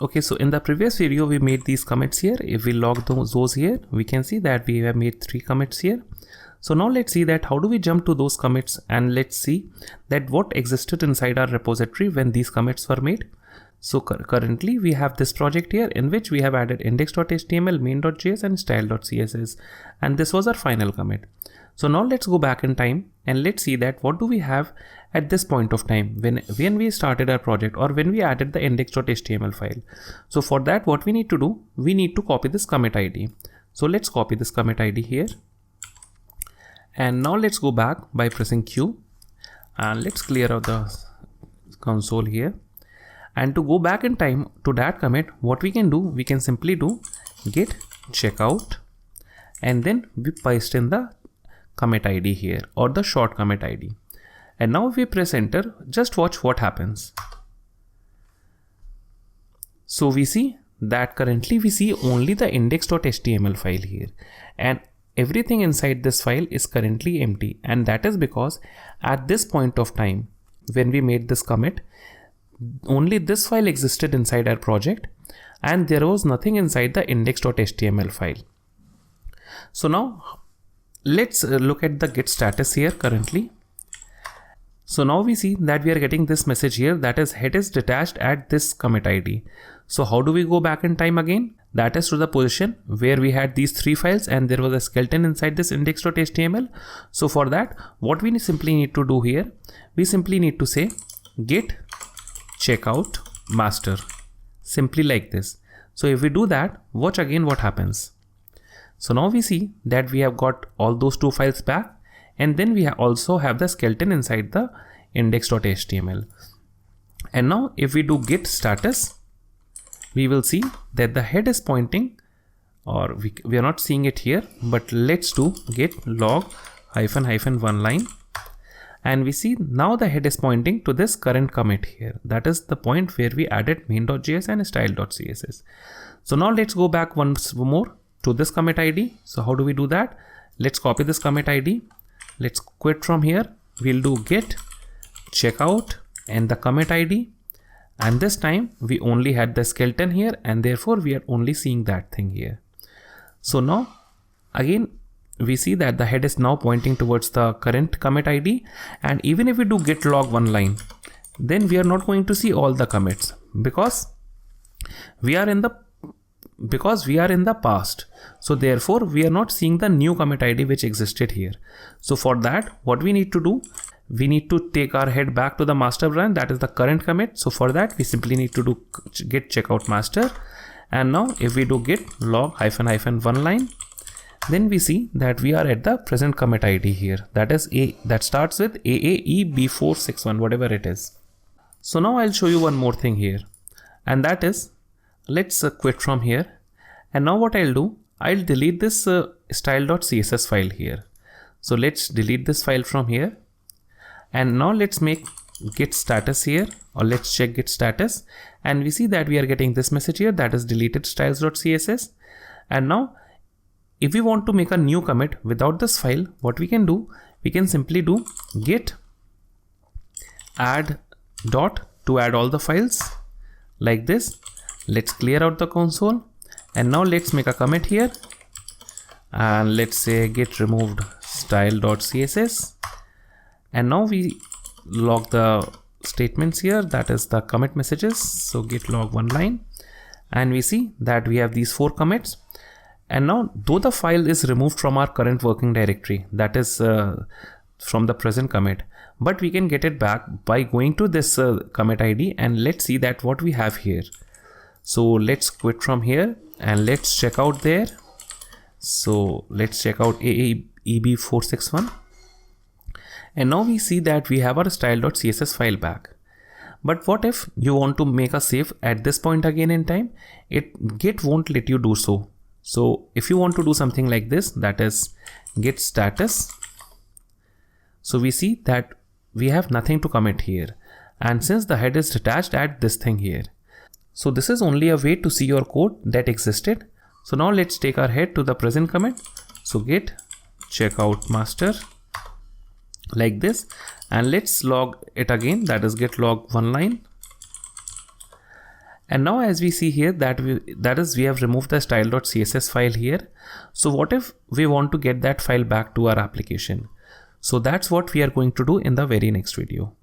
Okay, so in the previous video we made these commits here. If we log those here, we can see that we have made 3 commits here. So now let's see that how do we jump to those commits, and let's see that what existed inside our repository when these commits were made. So currently we have this project here in which we have added index.html, main.js and style.css, and this was our final commit. So now let's go back in time and let's see that what do we have at this point of time when we started our project or when we added the index.html file. So for that, what we need to do, we need to copy this commit ID. So let's copy this commit ID here. And now let's go back by pressing Q and let's clear out the console here. And to go back in time to that commit, what we can do, we can simply do git checkout and then we paste in the commit ID here or the short commit ID. And now if we press enter, just watch what happens. So we see that currently we see only the index.html file here, and everything inside this file is currently empty, and that is because at this point of time when we made this commit, only this file existed inside our project and there was nothing inside the index.html file. So now let's look at the git status here currently. So now we see that we are getting this message here, that is head is detached at this commit ID. So how do we go back in time again? That is to the position where we had these 3 files and there was a skeleton inside this index.html. So for that, what we simply need to do here, we simply need to say git checkout master, simply like this. So if we do that, watch again what happens. So now we see that we have got all those 2 files back, and then we also have the skeleton inside the index.html. And now if we do git status, we will see that the head is pointing, or we are not seeing it here, but let's do git log -- one line. And we see now the head is pointing to this current commit here. That is the point where we added main.js and style.css. So now let's go back once more to this commit ID. So how do we do that? Let's copy this commit ID. Let's quit from here. We'll do git checkout and the commit ID. And this time we only had the skeleton here, and therefore we are only seeing that thing here. So now again, we see that the head is now pointing towards the current commit ID, and even if we do git log one line, then we are not going to see all the commits because we are in the past. So therefore we are not seeing the new commit ID which existed here. So for that, what we need to do, we need to take our head back to the master branch, that is the current commit. So for that, we simply need to do git checkout master. And now if we do git log -- one line, then we see that we are at the present commit ID here. That is that starts with AAEB461, whatever it is. So now I'll show you one more thing here, and that is, let's quit from here. And now what I'll do, I'll delete this style.css file here. So let's delete this file from here. And now let's make git status here, or let's check git status. And we see that we are getting this message here, that is deleted styles.css. And now if we want to make a new commit without this file, what we can do, we can simply do git add dot to add all the files like this. Let's clear out the console, and now let's make a commit here, and let's say git removed style.css. And now we log the statements here, that is the commit messages. So git log one line, and we see that we have these 4 commits. And now, though the file is removed from our current working directory, that is from the present commit, but we can get it back by going to this commit ID, and let's see that what we have here. So let's quit from here and let's check out there. So let's check out AAEB461. And now we see that we have our style.css file back. But what if you want to make a save at this point again in time? Git won't let you do so. So if you want to do something like this, that is git status. So we see that we have nothing to commit here. And since the head is detached at this thing here. So this is only a way to see your code that existed. So now let's take our head to the present commit. So git checkout master like this, and let's log it again, that is git log one line. And now as we see here that we have removed the style.css file here. So what if we want to get that file back to our application? So that's what we are going to do in the very next video.